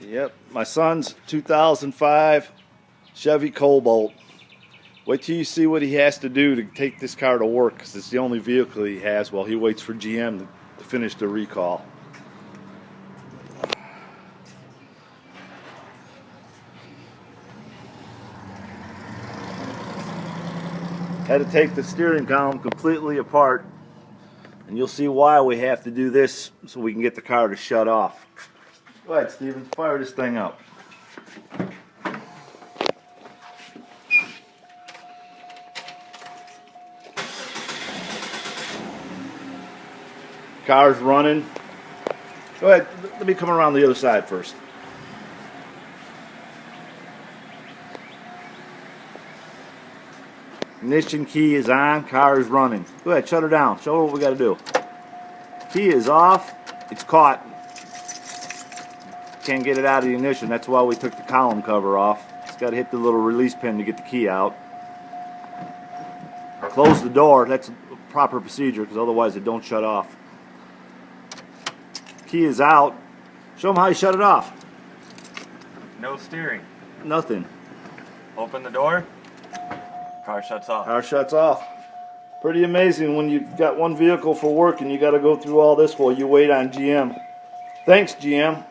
Yep, my son's 2005 Chevy Cobalt. Wait till you see what he has to do to take this car to work, because it's the only vehicle he has while he waits for GM to finish the recall. Had to take the steering column completely apart, and you'll see why we have to do this so we can get the car to shut off. Go ahead, Steven, fire this thing up. Car's running. Go ahead, let me come around the other side first. Ignition key is on, car is running. Go ahead, shut her down. Show her what we got to do. Key is off, it's caught. Can't get it out of the ignition, that's why we took the column cover off. It's got to hit the little release pin to get the key out. Close the door, that's a proper procedure, because otherwise it don't shut off. Key is out. Show them how you shut it off. No steering. Nothing. Open the door. Car shuts off. Car shuts off. Pretty amazing when you've got one vehicle for work and you got to go through all this while you wait on GM. Thanks, GM.